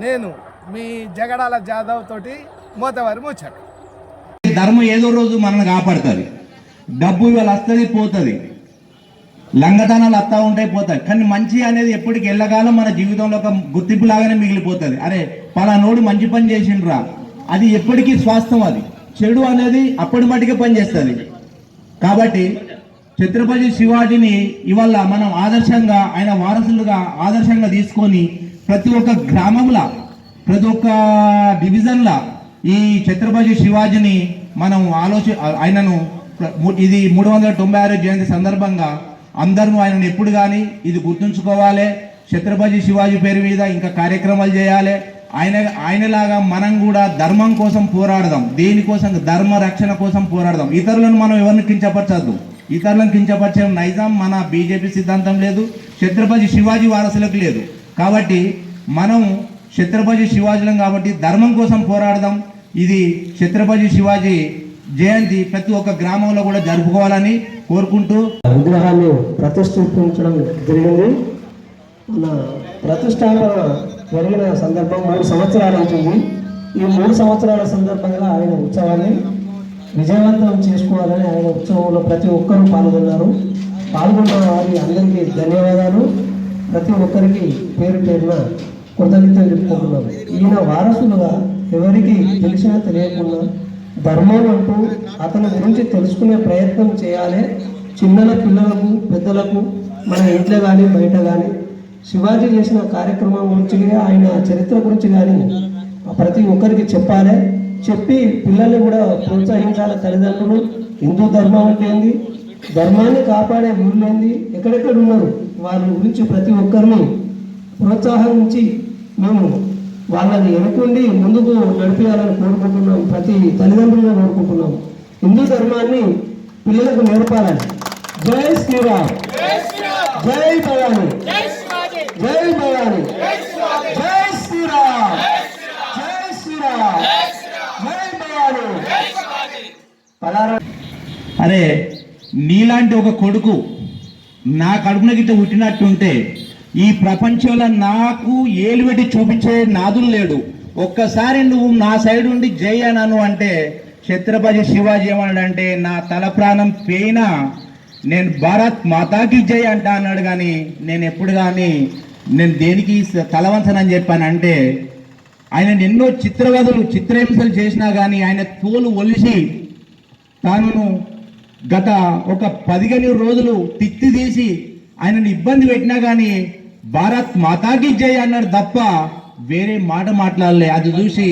నేను మీ జగడాల జాదవ్ తోటి మోతవారి ముచ్చట. ధర్మం ఏదో రోజు మనల్ని కాపాడుతుంది. డబ్బు ఇవాళ వస్తుంది పోతుంది, లంగతనాలు వస్తూ ఉంటాయి పోతాయి, కానీ మంచి అనేది ఎప్పటికి ఎల్లకాలం మన జీవితంలో ఒక గుర్తింపు లాగానే మిగిలిపోతుంది. అరే పలానోడు మంచి పని చేసిండ్రా, అది ఎప్పటికీ స్వాస్థం. అది చెడు అనేది అప్పటి మటుకే పనిచేస్తుంది. కాబట్టి ఛత్రపతి శివాజీని ఇవాళ మనం ఆదర్శంగా, ఆయన వారసులుగా ఆదర్శంగా తీసుకొని ప్రతి ఒక్క గ్రామంలో, ప్రతి ఒక్క డివిజన్లో ఈ ఛత్రపతి శివాజీని మనం ఆయనను ఇది 396 జయంతి సందర్భంగా అందరూ ఆయనను ఎప్పుడు కానీ ఇది గుర్తుంచుకోవాలి. ఛత్రపతి శివాజీ పేరు మీద ఇంకా కార్యక్రమాలు చేయాలి. ఆయనలాగా మనం కూడా ధర్మం కోసం పోరాడదాం, దేనికోసం, ధర్మ రక్షణ కోసం పోరాడదాం. ఇతరులను మనం ఎవరిని కించపరచద్దు. ఇతరులను కించపరిచే నైజాం మన బీజేపీ సిద్ధాంతం లేదు, ఛత్రపతి శివాజీ వారసులకు లేదు. కాబట్టి మనం ఛత్రపతి శివాజీలం కాబట్టి ధర్మం కోసం పోరాడదాం. ఇది ఛత్రపతి శివాజీ జయంతి ప్రతి ఒక్క గ్రామంలో కూడా జరుపుకోవాలని కోరుకుంటూ విగ్రహాన్ని ప్రతిష్ఠించడం జరిగింది. మన ప్రతిష్టాపన జరిగిన సందర్భం 3 సంవత్సరాలు అవుతుంది. ఈ 3 సంవత్సరాల సందర్భంగా ఆయన ఉత్సవాన్ని విజయవంతం చేసుకోవాలని ఆయన ఉత్సవంలో ప్రతి ఒక్కరూ పాల్గొన్న వారి అందరికీ ధన్యవాదాలు. ప్రతి ఒక్కరికి పేరు పేరున కృతజ్ఞతలు చెప్పుకుంటున్నాం. ఈయన వారసులుగా ఎవరికి తెలిసినా తెలియకుండా ధర్మం అంటూ అతని గురించి తెలుసుకునే ప్రయత్నం చేయాలి. చిన్నల పిల్లలకు, పెద్దలకు, మన ఇంట్లో కానీ బయట కానీ శివాజీ చేసిన కార్యక్రమం గురించి, ఆయన చరిత్ర గురించి కానీ ప్రతి ఒక్కరికి చెప్పాలి. చెప్పి పిల్లల్ని కూడా ప్రోత్సహించాలి. తల్లిదండ్రులు హిందూ ధర్మం అంటే ఏంది, ధర్మాన్ని కాపాడే ఊర్లు ఏంది, ఎక్కడెక్కడ ఉన్నారు వాళ్ళ గురించి ప్రతి ఒక్కరిని ప్రోత్సాహించి మేము వాళ్ళని ఎన్నుకుండి ముందుకు నడిపించాలని కోరుకుంటున్నాం. ప్రతి తల్లిదండ్రులను కోరుకుంటున్నాం. హిందూ ధర్మాన్ని పిల్లలకు నేర్పాలని. జై శ్రీరామ్, జై భవాని, జై భవాని, జై శ్రీరామ్, జై శ్రీరామ్, జై భవాని. అరే నీలాంటి ఒక కొడుకు నా కడుపున గిట్ట పుట్టినట్టుంటే ఈ ప్రపంచంలో నాకు ఏలు పెట్టి చూపించే నాదులు లేడు. ఒక్కసారి నువ్వు నా సైడ్ ఉండి జై అన్నాను అంటే ఛత్రపతి శివాజీ ఏమన్నాడంటే నా తల ప్రాణం పోయినా నేను భారత్ మాతాకి జై అంటా అన్నాడు. కానీ నేను ఎప్పుడు కానీ నేను దేనికి తలవంచనని చెప్పానంటే ఆయన ఎన్నో చిత్రహింసలు చేసినా కానీ ఆయన తోలు ఒలిసి తాను గత ఒక 15 రోజులు తిత్తి తీసి ఆయనను ఇబ్బంది పెట్టినా కానీ భారత్ మాతాకి జై అన్నాడు తప్ప వేరే మాట మాట్లాడలే. అది చూసి